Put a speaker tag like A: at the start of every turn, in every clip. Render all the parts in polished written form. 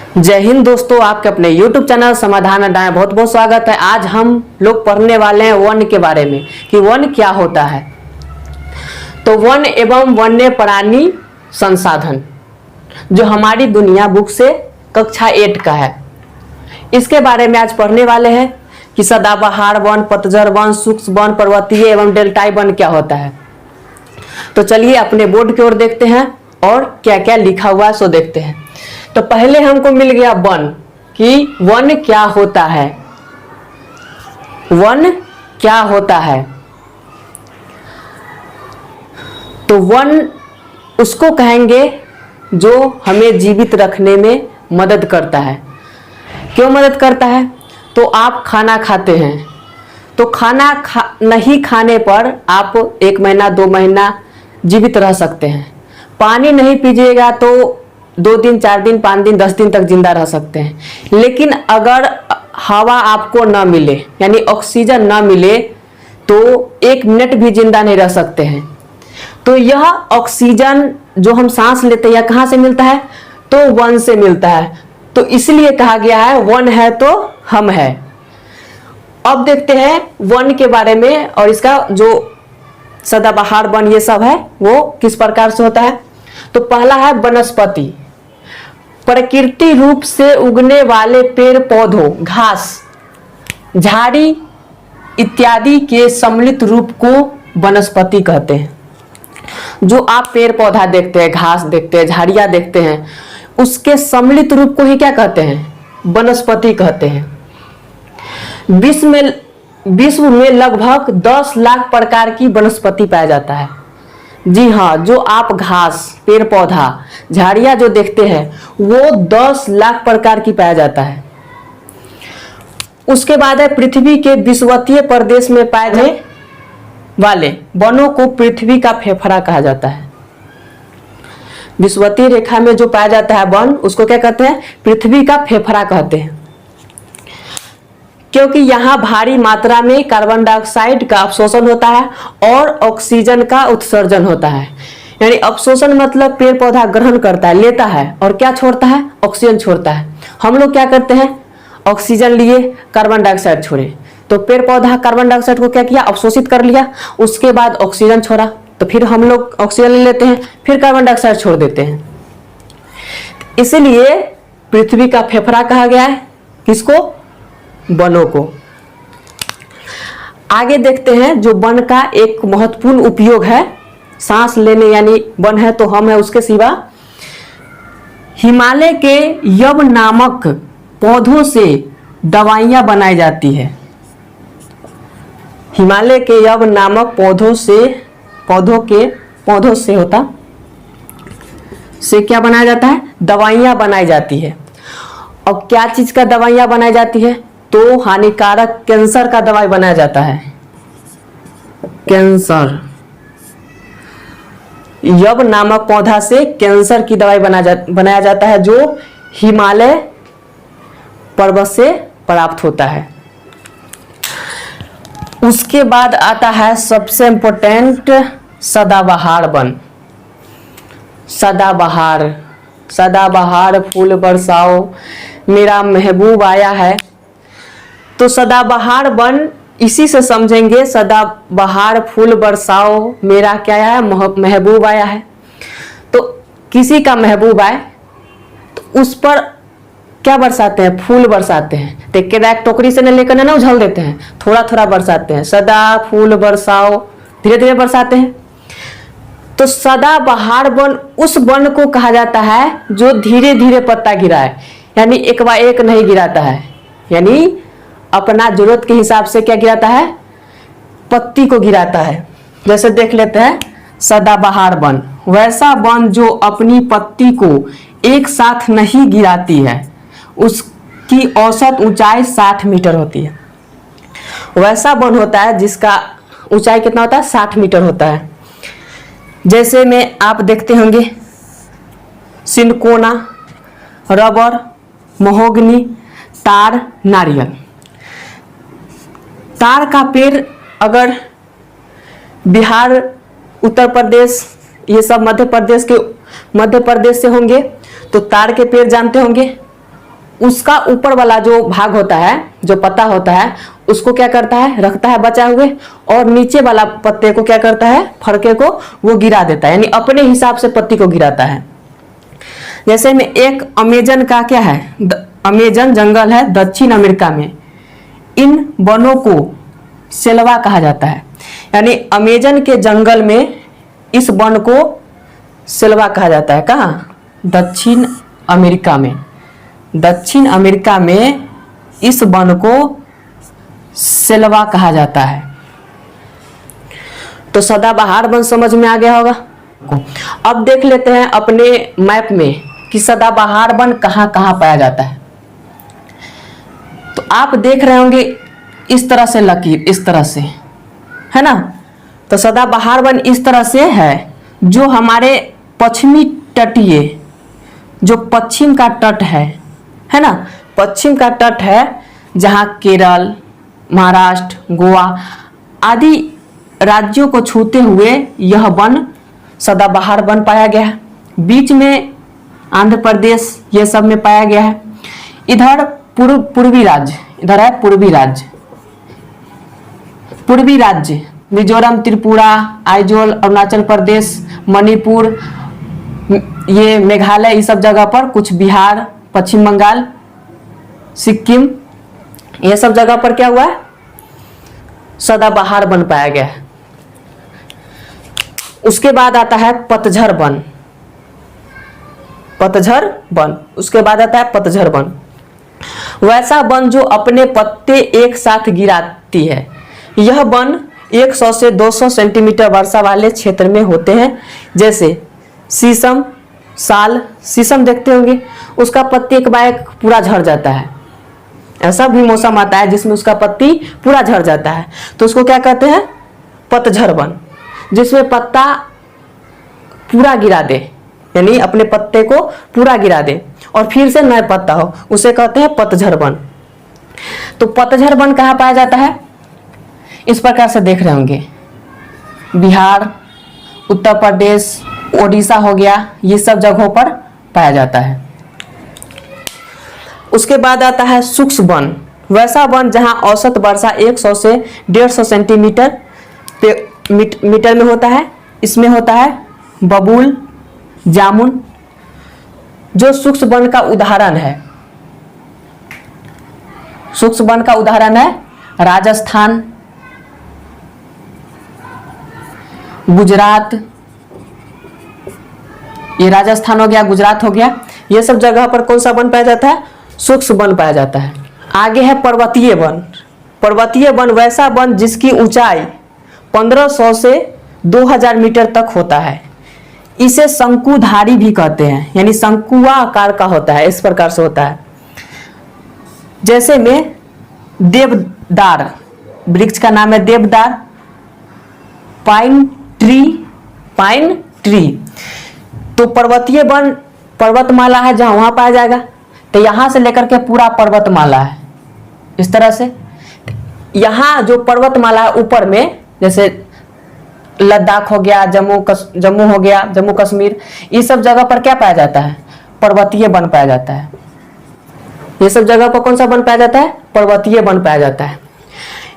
A: जय हिंद दोस्तों, आपके अपने YouTube चैनल समाधान अड्डा में बहुत बहुत स्वागत है। आज हम लोग पढ़ने वाले हैं वन के बारे में कि वन क्या होता है। तो वन एवं वन्य प्राणी संसाधन जो हमारी दुनिया बुक से कक्षा 8 का है, इसके बारे में आज पढ़ने वाले हैं कि सदाबहार वन, पतझड़ वन, शुष्क वन, पर्वतीय एवं डेल्टाई वन क्या होता है। तो चलिए अपने बोर्ड की ओर देखते हैं और क्या क्या लिखा हुआ है सो देखते हैं। तो पहले हमको मिल गया वन कि वन क्या होता है। वन क्या होता है? तो वन उसको कहेंगे जो हमें जीवित रखने में मदद करता है। क्यों मदद करता है? तो आप खाना खाते हैं, तो खाना नहीं खाने पर आप 1 महीना 2 महीना जीवित रह सकते हैं। पानी नहीं पीजिएगा तो 2 दिन 4 दिन 5 दिन 10 दिन तक जिंदा रह सकते हैं। लेकिन अगर हवा आपको न मिले यानी ऑक्सीजन न मिले तो 1 मिनट भी जिंदा नहीं रह सकते हैं। तो यह ऑक्सीजन जो हम सांस लेते हैं यह कहाँ से मिलता है? तो वन से मिलता है। तो इसलिए कहा गया है वन है तो हम है। अब देखते हैं वन के बारे में और इसका जो सदाबहार वन ये सब है वो किस प्रकार से होता है। तो पहला है वनस्पति, प्रकृति रूप से उगने वाले पेड़ पौधों, घास, झाड़ी इत्यादि के सम्मिलित रूप को वनस्पति कहते हैं। जो आप पेड़ पौधा देखते हैं, घास देखते हैं, झाड़ियां देखते हैं, उसके सम्मिलित रूप को ही क्या कहते हैं? वनस्पति कहते हैं। विश्व में लगभग 10 लाख प्रकार की वनस्पति पाया जाता है। जी हाँ, जो आप घास, पेड़ पौधा, झाड़ियां जो देखते हैं वो 10 लाख प्रकार की पाया जाता है। उसके बाद है पृथ्वी के विषुवतीय प्रदेश में पाए जाने वाले वनों को पृथ्वी का फेफड़ा कहा जाता है। विषुवतीय रेखा में जो पाया जाता है वन, उसको क्या कहते हैं? पृथ्वी का फेफड़ा कहते हैं। क्योंकि यहाँ भारी मात्रा में कार्बन डाइऑक्साइड का अवशोषण होता है और ऑक्सीजन का उत्सर्जन होता है। यानी अवशोषण मतलब पेड़ पौधा ग्रहण करता है, लेता है और क्या छोड़ता है? ऑक्सीजन छोड़ता है। हम लोग क्या करते हैं? ऑक्सीजन लिए, कार्बन डाइऑक्साइड छोड़े। तो पेड़ पौधा कार्बन डाइऑक्साइड को क्या किया? अवशोषित कर लिया, उसके बाद ऑक्सीजन छोड़ा, तो फिर हम लोग ऑक्सीजन ले लेते हैं, फिर कार्बन डाइऑक्साइड छोड़ देते हैं। इसलिए पृथ्वी का फेफड़ा कहा गया है किसको? वनों को। आगे देखते हैं जो वन का एक महत्वपूर्ण उपयोग है सांस लेने, यानी वन है तो हम है, उसके सिवा हिमालय के यव नामक पौधों से दवाइयां बनाई जाती है। हिमालय के यव नामक पौधों से होता से क्या बनाया जाता है? दवाइयां बनाई जाती है। और क्या चीज का दवाइयां बनाई जाती है? तो हानिकारक कैंसर का दवाई बनाया जाता है। कैंसर, यव नामक पौधा से कैंसर की दवाई बनाया जाता है जो हिमालय पर्वत से प्राप्त होता है। उसके बाद आता है सबसे इंपॉर्टेंट सदाबहार वन। सदाबहार फूल बरसाओ मेरा महबूब आया है। तो सदाबहार वन इसी से समझेंगे, सदाबहार फूल बरसाओ मेरा क्या है? महबूब आया है। तो किसी का महबूब आए तो उस पर क्या बरसाते हैं? फूल बरसाते हैं। देख के एक टोकरी से न लेकर ना उछल देते हैं, थोड़ा थोड़ा बरसाते हैं। सदा फूल बरसाओ, धीरे धीरे बरसाते हैं। तो सदाबहार वन उस वन को कहा जाता है जो धीरे धीरे पत्ता गिराए, यानी एक बार एक नहीं गिराता है, यानी अपना जरूरत के हिसाब से क्या गिराता है? पत्ती को गिराता है। जैसे देख लेते हैं सदाबहार वन, वैसा वन जो अपनी पत्ती को एक साथ नहीं गिराती है, उसकी औसत ऊंचाई 60 मीटर होती है। वैसा वन होता है जिसका ऊंचाई कितना होता है? 60 मीटर होता है। जैसे में आप देखते होंगे सिनकोना, रबर, महोगनी, तार, नारियल। तार का पेड़ अगर बिहार, उत्तर प्रदेश, ये सब मध्य प्रदेश से होंगे तो तार के पेड़ जानते होंगे, उसका ऊपर वाला जो भाग होता है, जो पत्ता होता है, उसको क्या करता है, रखता है बचा हुए, और नीचे वाला पत्ते को क्या करता है, फड़के को वो गिरा देता है, यानी अपने हिसाब से पत्ती को गिराता है। जैसे में एक अमेजन का क्या है, अमेजन जंगल है दक्षिण अमेरिका में, इन वनों को सेल्वा कहा जाता है, यानी अमेजन के जंगल में इस वन को सेल्वा कहा जाता है। कहाँ? दक्षिण अमेरिका में। दक्षिण अमेरिका में इस वन को सेल्वा कहा जाता है। तो सदाबहार वन समझ में आ गया होगा। अब देख लेते हैं अपने मैप में कि सदाबहार वन कहाँ कहाँ पाया जाता है। तो आप देख रहे होंगे इस तरह से लकीर, इस तरह से, है ना। तो सदाबहार वन इस तरह से है, जो हमारे पश्चिमी तटीय, जो पश्चिम का तट है ना, पश्चिम का तट है, जहाँ केरल, महाराष्ट्र, गोवा आदि राज्यों को छूते हुए यह वन सदाबहार वन पाया गया है। बीच में आंध्र प्रदेश ये सब में पाया गया है। इधर पूर्वी राज्य, इधर है पूर्वी राज्य, पूर्वी राज्य मिजोरम, त्रिपुरा, आइजोल, अरुणाचल प्रदेश, मणिपुर, ये मेघालय, ये सब जगह पर, कुछ बिहार, पश्चिम बंगाल, सिक्किम, ये सब जगह पर क्या हुआ है, सदाबहार वन पाया गया है। उसके बाद आता है पतझड़ वन, पतझड़ वन, उसके बाद आता है पतझड़ वन, वैसा वन जो अपने पत्ते एक साथ गिराती है। यह वन 100 से 200 सेंटीमीटर वर्षा वाले क्षेत्र में होते हैं, जैसे शीशम, साल, शीशम देखते होंगे, उसका पत्ती एक बार पूरा झड़ जाता है। ऐसा भी मौसम आता है जिसमें उसका पत्ती पूरा झड़ जाता है, तो उसको क्या कहते हैं, पतझड़ वन, जिसमें पत्ता पूरा गिरा दे, यानी अपने पत्ते को पूरा गिरा दे और फिर से नया पत्ता हो, उसे कहते हैं पतझड़ वन। तो पतझड़ वन कहाँ पाया जाता है, इस प्रकार से देख रहे होंगे, बिहार, उत्तर प्रदेश, ओडिशा हो गया, ये सब जगहों पर पाया जाता है। उसके बाद आता है शुष्क वन, वैसा वन जहां औसत वर्षा 100 से 150 सेंटीमीटर मीटर में होता है। इसमें होता है बबूल, जामुन, जो शुष्क वन का उदाहरण है। शुष्क वन का उदाहरण है राजस्थान, गुजरात, ये राजस्थान हो गया, गुजरात हो गया, ये सब जगह पर कौन सा वन पाया जाता है, शुष्क वन पाया जाता है। आगे है पर्वतीय वन। पर्वतीय वन वैसा वन जिसकी ऊंचाई 1500 से 2000 मीटर तक होता है। इसे शंकुधारी भी कहते हैं, यानी शंकुआ आकार का होता है, इस प्रकार से होता है। जैसे में देवदार, वृक्ष का नाम है देवदार, पाइन ट्री। तो पर्वतीय वन पर्वतमाला है जहां वहां पाया जाएगा, तो यहां से लेकर के पूरा पर्वतमाला है, इस तरह से। यहाँ जो पर्वतमाला है ऊपर में, जैसे लद्दाख हो गया, जम्मू हो गया, जम्मू कश्मीर, ये सब जगह पर क्या पाया जाता है, पर्वतीय वन पाया जाता है। ये सब जगह पर कौन सा वन पाया जाता है, पर्वतीय वन पाया जाता है।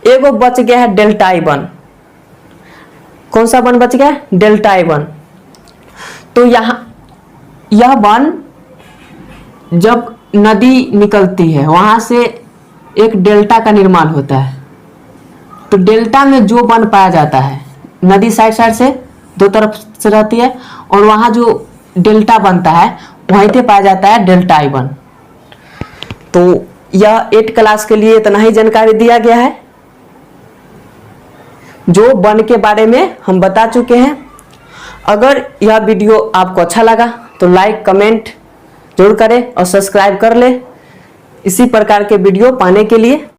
A: एगो बच गया है डेल्टाई वन। कौन सा वन बच गया, डेल्टाई वन। तो यह वन जब नदी निकलती है वहां से एक डेल्टा का निर्माण होता है। तो डेल्टा में जो वन पाया जाता है, नदी साइड से दो तरफ से रहती है, और वहां जो डेल्टा बनता है वहीं पे पाया जाता है डेल्टाई वन। तो यह 8 क्लास के लिए इतना ही जानकारी दिया गया है, जो वन के बारे में हम बता चुके हैं। अगर यह वीडियो आपको अच्छा लगा तो लाइक कमेंट जरूर करें और सब्सक्राइब कर ले इसी प्रकार के वीडियो पाने के लिए।